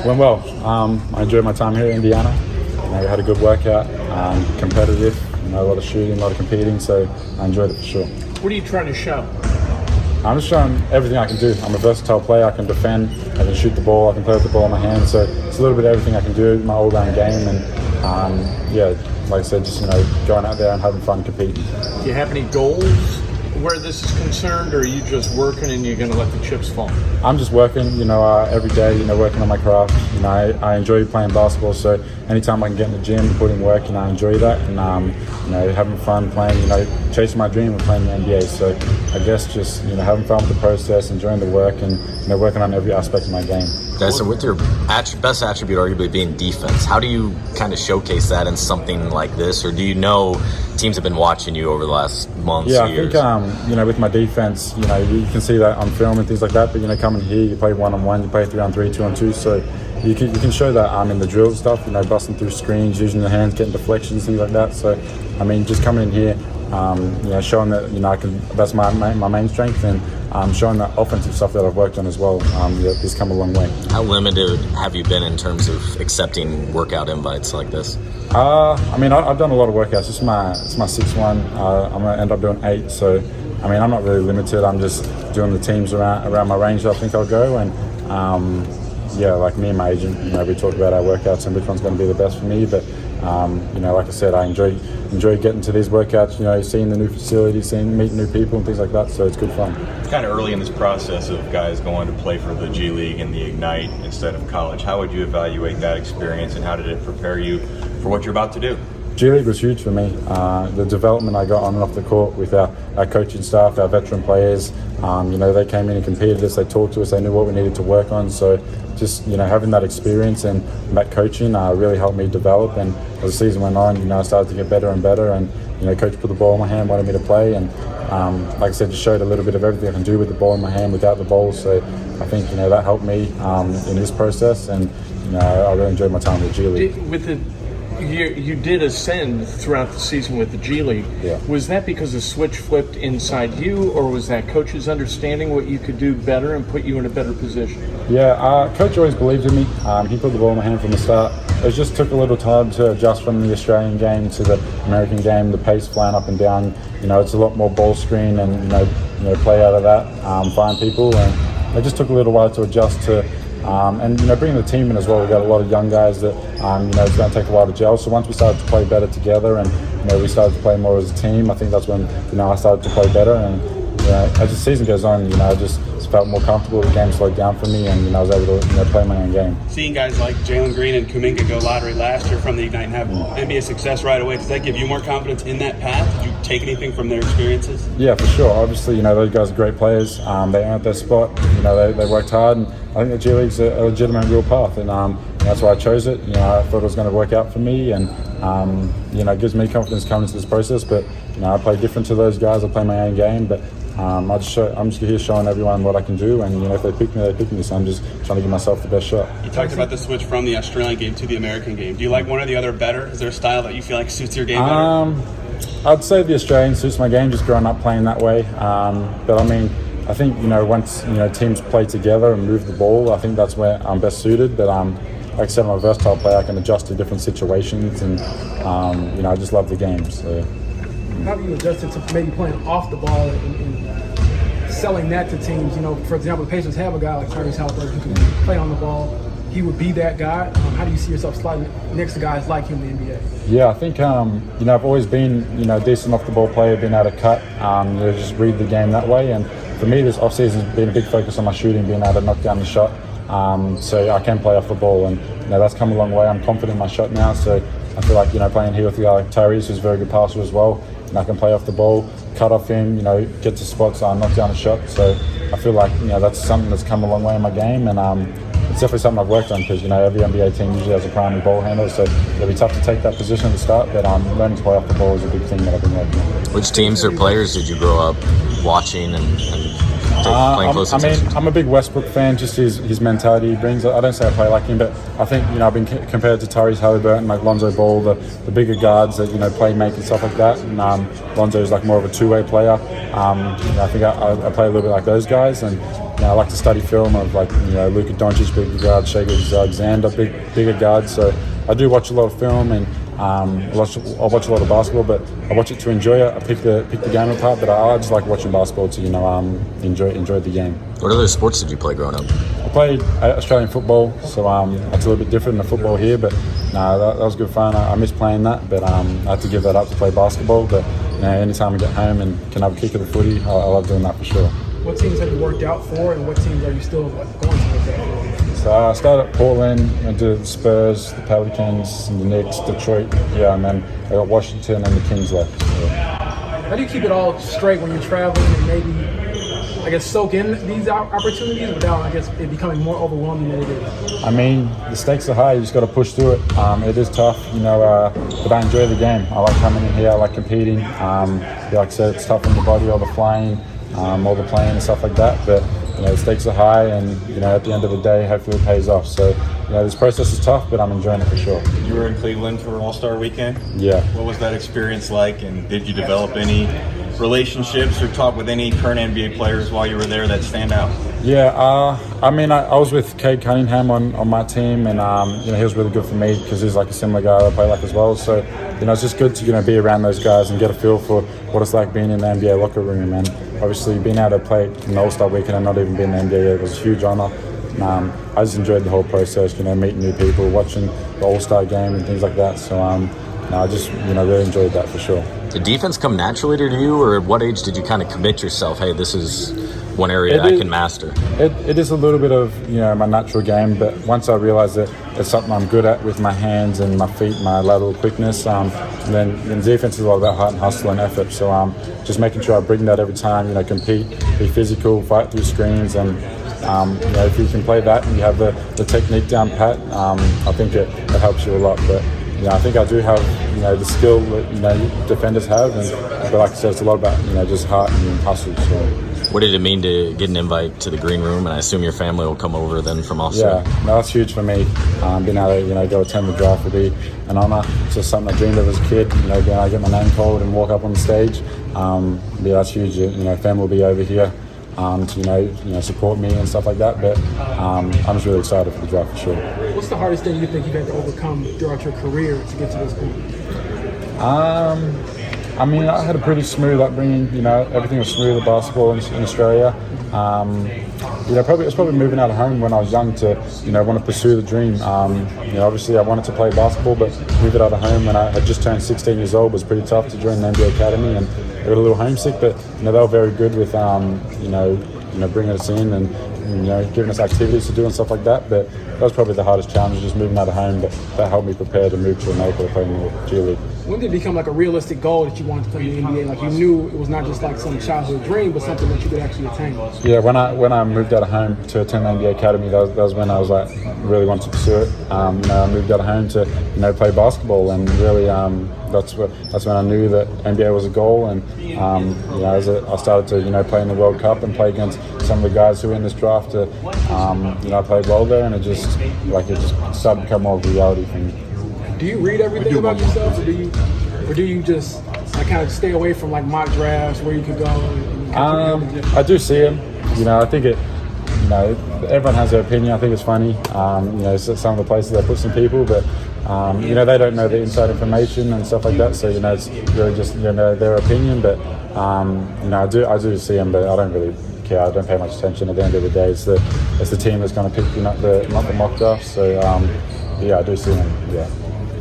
Went well. I enjoyed my time here in Indiana. We had a good workout, competitive, a lot of shooting, a lot of competing, so I enjoyed it for sure. What are you trying to show? I'm just showing everything I can do. I'm a versatile player. I can defend, I can shoot the ball, I can play with the ball in my hand, so it's a little bit of everything I can do, my all-round game, and like I said, just going out there and having fun competing. Do you have any goals where this is concerned, or are you just working and you're going to let the chips fall? I'm just working, every day, working on my craft. I enjoy playing basketball, so anytime I can get in the gym and put in work, I enjoy that, and having fun playing, chasing my dream of playing in the NBA. So I guess just having fun with the process, enjoying the work, and working on every aspect of my game. Dyson, with your best attribute arguably being defense, how do you kind of showcase that in something like this, or do you know teams have been watching you over the last months? Yeah, years? I think with my defense, you can see that on film and things like that. But coming here, you play 1-on-1, you play 3-on-3, 2-on-2, so you can show that in the drill stuff. Busting through screens, using the hands, getting deflections, things like that. So just coming in here, showing that I can. That's my main strength, and showing that offensive stuff that I've worked on as well. It's come a long way. How limited have you been in terms of accepting workout invites like this? I've done a lot of workouts. It's my sixth one. I'm gonna end up doing 8. So, I'm not really limited. I'm just doing the teams around my range that I think I'll go. And like me and my agent, we talk about our workouts and which one's going to be the best for me. But like I said, I enjoy getting to these workouts. Seeing the new facilities, meeting new people and things like that. So it's good fun. It's kind of early in this process of guys going to play for the G League and the Ignite instead of college. How would you evaluate that experience, and how did it prepare you for what you're about to do? G League was huge for me. The development I got on and off the court with our coaching staff, our veteran players, they came in and competed us, they talked to us, they knew what we needed to work on. So just, having that experience and that coaching really helped me develop. And as the season went on, I started to get better and better. And, coach put the ball in my hand, wanted me to play. And like I said, just showed a little bit of everything I can do with the ball in my hand, without the ball. So I think, that helped me in this process. And, I really enjoyed my time with G League. You did ascend throughout the season with the G League. Yeah. Was that because the switch flipped inside you, or was that coach's understanding what you could do better and put you in a better position? Yeah, coach always believed in me. He put the ball in my hand from the start. It just took a little time to adjust from the Australian game to the American game, the pace flying up and down. It's a lot more ball screen and, play out of that, find people. And it just took a little while to adjust to and bringing the team in as well. We got a lot of young guys that it's going to take a while to gel. So once we started to play better together, and we started to play more as a team, I think that's when I started to play better. And as the season goes on, I just felt more comfortable. The game slowed down for me, and I was able to play my own game. Seeing guys like Jalen Green and Kuminga go lottery last year from the Ignite and have NBA success right away, does that give you more confidence in that path? Did you take anything from their experiences? Yeah, for sure. Obviously, those guys are great players. They earned their spot. They worked hard, and I think the G League's a legitimate, real path, and that's why I chose it. I thought it was going to work out for me, and it gives me confidence coming into this process. But I play different to those guys. I play my own game, but I'm just here showing everyone what I can do, and if they pick me, they pick me. So I'm just trying to give myself the best shot. You talked about the switch from the Australian game to the American game. Do you like one or the other better? Is there a style that you feel like suits your game better? I'd say the Australian suits my game, just growing up playing that way. But I think once teams play together and move the ball, I think that's where I'm best suited. But like I said, I'm a versatile player. I can adjust to different situations, and I just love the game. So. How do you adjust it to maybe playing off the ball and selling that to teams? For example, the Pacers have a guy like Tyrese Halliburton who can play on the ball. He would be that guy. How do you see yourself sliding next to guys like him in the NBA? Yeah, I think I've always been a decent off the ball player, been able to cut, just read the game that way. And for me, this offseason has been a big focus on my shooting, being able to knock down the shot. So I can play off the ball, and that's come a long way. I'm confident in my shot now, so I feel like playing here with a guy like Tyrese, who's a very good passer as well, and I can play off the ball, cut off him, get to spots, knock down a shot. So I feel like that's something that's come a long way in my game, and it's definitely something I've worked on, because every NBA team usually has a primary ball handler, so it'll be tough to take that position at the start. But learning to play off the ball is a big thing that I've been working on. Which teams or players did you grow up watching and playing close attention to? I'm a big Westbrook fan, just his mentality he brings. I don't say I play like him, but I think I've been compared to Tyrese Halliburton, like Lonzo Ball, the bigger guards that play make and stuff like that. And Lonzo is like more of a two-way player. I think I play a little bit like those guys, and I like to study film of like Luka Doncic, bigger guard, Shai Alexander, bigger guard. So I do watch a lot of film, and I watch a lot of basketball, but I watch it to enjoy it. I pick the game apart, but I just like watching basketball to enjoy the game. What other sports did you play growing up? I played Australian football, so it's a little bit different than football here, but no, that was good fun. I miss playing that, but I had to give that up to play basketball. But anytime I get home and can have a kick of the footy, I love doing that for sure. What teams have you worked out for, and what teams are you still going to work out for? So I started at Portland, went to the Spurs, the Pelicans, and the Knicks, Detroit, and then I got Washington and the Kings left. So. How do you keep it all straight when you're traveling and maybe, I guess, soak in these opportunities without, I guess, it becoming more overwhelming than it is? I mean, the stakes are high. You just got to push through it. It is tough, but I enjoy the game. I like coming in here. I like competing. Like I said, it's tough on the body, all the flying, all the playing and stuff like that. But the stakes are high, and at the end of the day, hopefully it pays off. So this process is tough, but I'm enjoying it for sure. You were in Cleveland for AllStar Weekend. Yeah. What was that experience like, and did you develop any relationships or talk with any current NBA players while you were there that stand out? Yeah, I was with Cade Cunningham on my team, and he was really good for me because he's like a similar guy I play like as well. So it's just good to be around those guys and get a feel for what it's like being in the NBA locker room. And obviously being able to play in the AllStar Weekend and not even being in the NBA, it was a huge honor. I just enjoyed the whole process, meeting new people, watching the AllStar game and things like that. So I just really enjoyed that for sure. Did defense come naturally to you, or at what age did you kind of commit yourself, hey, this is one area I can master? It is a little bit of my natural game, but once I realized that it's something I'm good at with my hands and my feet, my lateral quickness, then defense is all about heart and hustle and effort. So just making sure I bring that every time, compete, be physical, fight through screens, and if you can play that and you have the technique down pat, I think it helps you a lot. But I think I do have the skill that defenders have, but like I said, it's a lot about just heart and hustle. So. What did it mean to get an invite to the green room? And I assume your family will come over then from AllStar. Yeah, no, that's huge for me. Being able to go attend the draft would be an honor. It's just something I dreamed of as a kid. Being able to get my name called and walk up on the stage. That's huge. Family will be over here to support me and stuff like that. But I'm just really excited for the draft for sure. What's the hardest thing you think you've had to overcome throughout your career to get to this point? I had a pretty smooth upbringing. Everything was smooth at basketball in Australia. It was probably moving out of home when I was young to want to pursue the dream. Obviously I wanted to play basketball, but move it out of home when I had just turned 16 years old was pretty tough to join the NBA Academy, and I got a little homesick. But they were very good with bringing us in and giving us activities to do and stuff like that. But that was probably the hardest challenge, just moving out of home. But that helped me prepare to move to America to play in the G League. When did it become like a realistic goal that you wanted to play in the NBA? Like you knew it was not just like some childhood dream, but something that you could actually attain? Yeah, when I moved out of home to attend the NBA Academy, that was when I was like really wanted to pursue it. I moved out of home to play basketball, and really that's when I knew that NBA was a goal. And as I started to play in the World Cup and play against some of the guys who were in this draft, I played well there, and it just started to become more of a reality for me. Do you read everything about yourself, or do you just kind of stay away from like mock drafts where you could go? I do see them. I think everyone has their opinion. I think it's funny. Some of the places they put some people, but they don't know the inside information and stuff like that. So it's really just their opinion. But I do see them, but I don't really care. I don't pay much attention. At the end of the day, it's the team that's going to pick not the mock draft. So I do see them. Yeah.